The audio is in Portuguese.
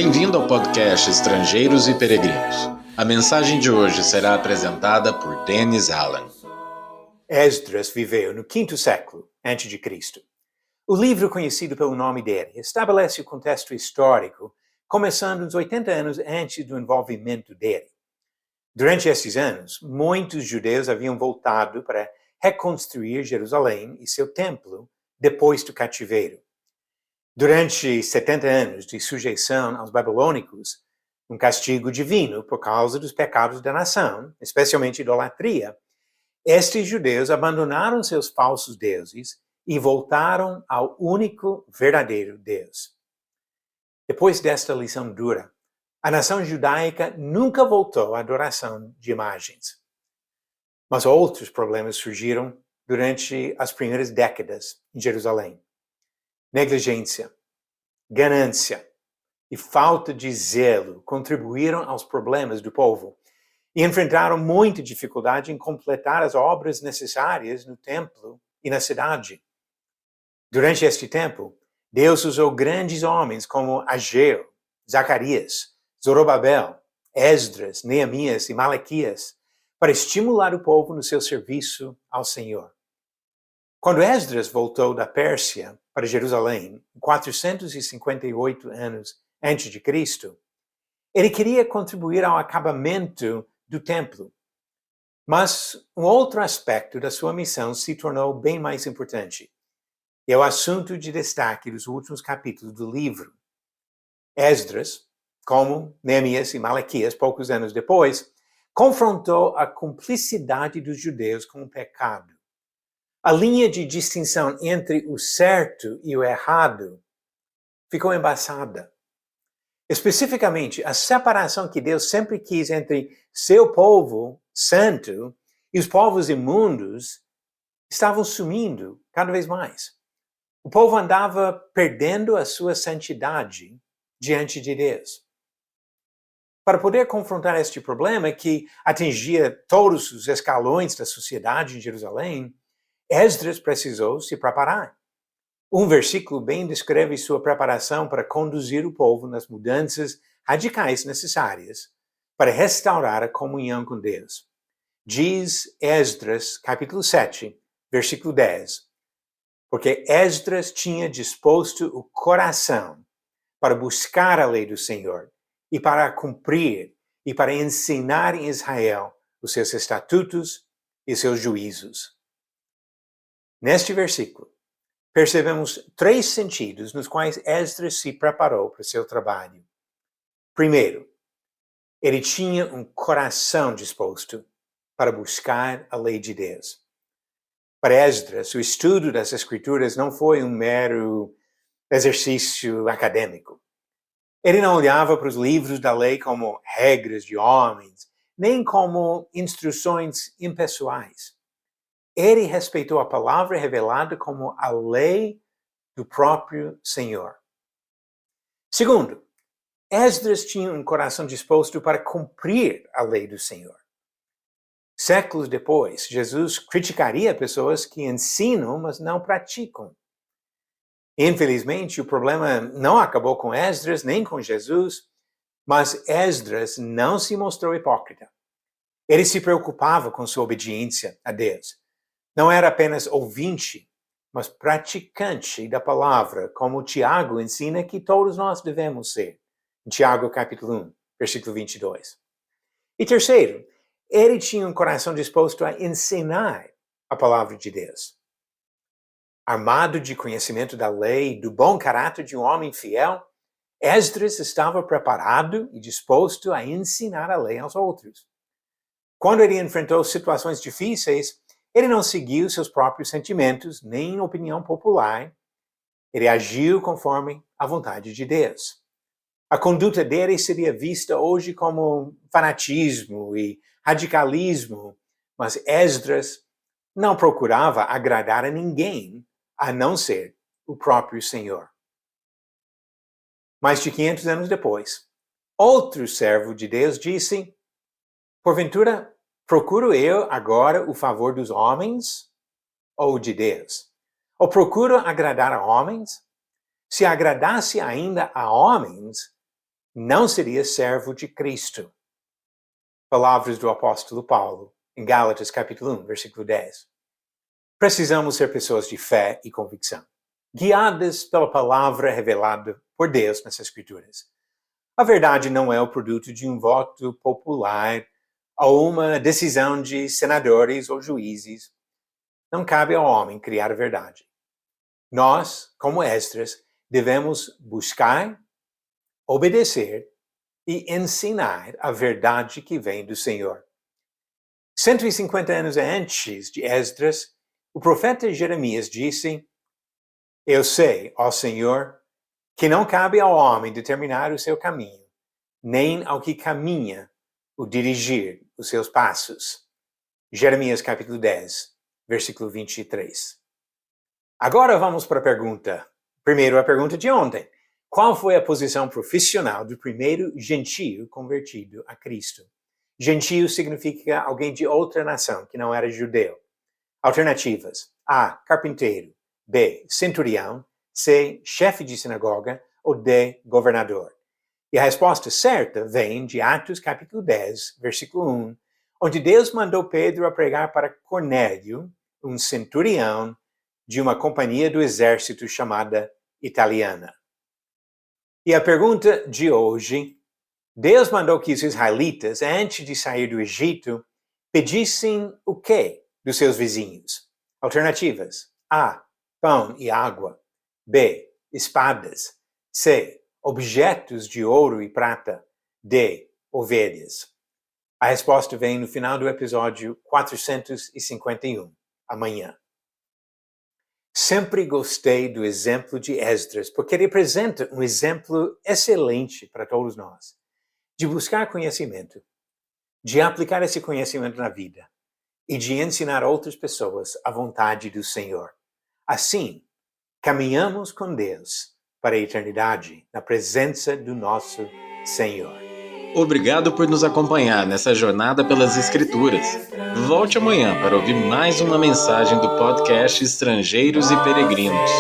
Bem-vindo ao podcast Estrangeiros e Peregrinos. A mensagem de hoje será apresentada por Dennis Allen. Esdras viveu no quinto século a.C. O livro, conhecido pelo nome dele, estabelece o contexto histórico, começando uns 80 anos antes do envolvimento dele. Durante esses anos, muitos judeus haviam voltado para reconstruir Jerusalém e seu templo depois do cativeiro. Durante 70 anos de sujeição aos babilônicos, um castigo divino por causa dos pecados da nação, especialmente idolatria, estes judeus abandonaram seus falsos deuses e voltaram ao único verdadeiro Deus. Depois desta lição dura, a nação judaica nunca voltou à adoração de imagens. Mas outros problemas surgiram durante as primeiras décadas em Jerusalém. Negligência, ganância e falta de zelo contribuíram aos problemas do povo e enfrentaram muita dificuldade em completar as obras necessárias no templo e na cidade. Durante este tempo, Deus usou grandes homens como Ageu, Zacarias, Zorobabel, Esdras, Neemias e Malaquias para estimular o povo no seu serviço ao Senhor. Quando Esdras voltou da Pérsia para Jerusalém, em 458 anos antes de Cristo, ele queria contribuir ao acabamento do templo. Mas um outro aspecto da sua missão se tornou bem mais importante. E é o assunto de destaque dos últimos capítulos do livro. Esdras, como Neemias e Malaquias, poucos anos depois, confrontou a cumplicidade dos judeus com o pecado. A linha de distinção entre o certo e o errado ficou embaçada. Especificamente, a separação que Deus sempre quis entre seu povo santo e os povos imundos estavam sumindo cada vez mais. O povo andava perdendo a sua santidade diante de Deus. Para poder confrontar este problema que atingia todos os escalões da sociedade em Jerusalém, Esdras precisou se preparar. Um versículo bem descreve sua preparação para conduzir o povo nas mudanças radicais necessárias para restaurar a comunhão com Deus. Diz Esdras, capítulo 7, versículo 10. Porque Esdras tinha disposto o coração para buscar a lei do Senhor e para a cumprir e para ensinar em Israel os seus estatutos e seus juízos. Neste versículo, percebemos três sentidos nos quais Esdras se preparou para o seu trabalho. Primeiro, ele tinha um coração disposto para buscar a lei de Deus. Para Esdras, o estudo das Escrituras não foi um mero exercício acadêmico. Ele não olhava para os livros da lei como regras de homens, nem como instruções impessoais. Ele respeitou a palavra revelada como a lei do próprio Senhor. Segundo, Esdras tinha um coração disposto para cumprir a lei do Senhor. Séculos depois, Jesus criticaria pessoas que ensinam, mas não praticam. Infelizmente, o problema não acabou com Esdras nem com Jesus, mas Esdras não se mostrou hipócrita. Ele se preocupava com sua obediência a Deus. Não era apenas ouvinte, mas praticante da palavra, como Tiago ensina que todos nós devemos ser. Em Tiago, capítulo 1, versículo 22. E terceiro, ele tinha um coração disposto a ensinar a palavra de Deus. Armado de conhecimento da lei e do bom caráter de um homem fiel, Esdras estava preparado e disposto a ensinar a lei aos outros. Quando ele enfrentou situações difíceis, ele não seguiu seus próprios sentimentos, nem opinião popular. Ele agiu conforme a vontade de Deus. A conduta dele seria vista hoje como fanatismo e radicalismo, mas Esdras não procurava agradar a ninguém, a não ser o próprio Senhor. Mais de 500 anos depois, outro servo de Deus disse: porventura, procuro eu agora o favor dos homens ou de Deus? Ou procuro agradar a homens? Se agradasse ainda a homens, não seria servo de Cristo. Palavras do apóstolo Paulo, em Gálatas capítulo 1, versículo 10. Precisamos ser pessoas de fé e convicção, guiadas pela palavra revelada por Deus nas Escrituras. A verdade não é o produto de um voto popular ou uma decisão de senadores ou juízes. Não cabe ao homem criar a verdade. Nós, como Esdras, devemos buscar, obedecer e ensinar a verdade que vem do Senhor. 150 anos antes de Esdras, o profeta Jeremias disse: Eu sei, ó Senhor, que não cabe ao homem determinar o seu caminho, nem ao que caminha o dirigir os seus passos. Jeremias capítulo 10, versículo 23. Agora vamos para a pergunta. Primeiro, a pergunta de ontem. Qual foi a posição profissional do primeiro gentio convertido a Cristo? Gentio significa alguém de outra nação, que não era judeu. Alternativas: A, carpinteiro. B, centurião. C, chefe de sinagoga. Ou D, governador. E a resposta certa vem de Atos capítulo 10, versículo 1, onde Deus mandou Pedro a pregar para Cornélio, um centurião de uma companhia do exército chamada Italiana. E a pergunta de hoje: Deus mandou que os israelitas, antes de sair do Egito, pedissem o quê dos seus vizinhos? Alternativas: A, pão e água. B, espadas. C, objetos de ouro e prata. D, ovelhas. A resposta vem no final do episódio 451, amanhã. Sempre gostei do exemplo de Esdras, porque ele apresenta um exemplo excelente para todos nós, de buscar conhecimento, de aplicar esse conhecimento na vida e de ensinar outras pessoas a vontade do Senhor. Assim, caminhamos com Deus para a eternidade, na presença do nosso Senhor. Obrigado por nos acompanhar nessa jornada pelas Escrituras. Volte amanhã para ouvir mais uma mensagem do podcast Estrangeiros e Peregrinos.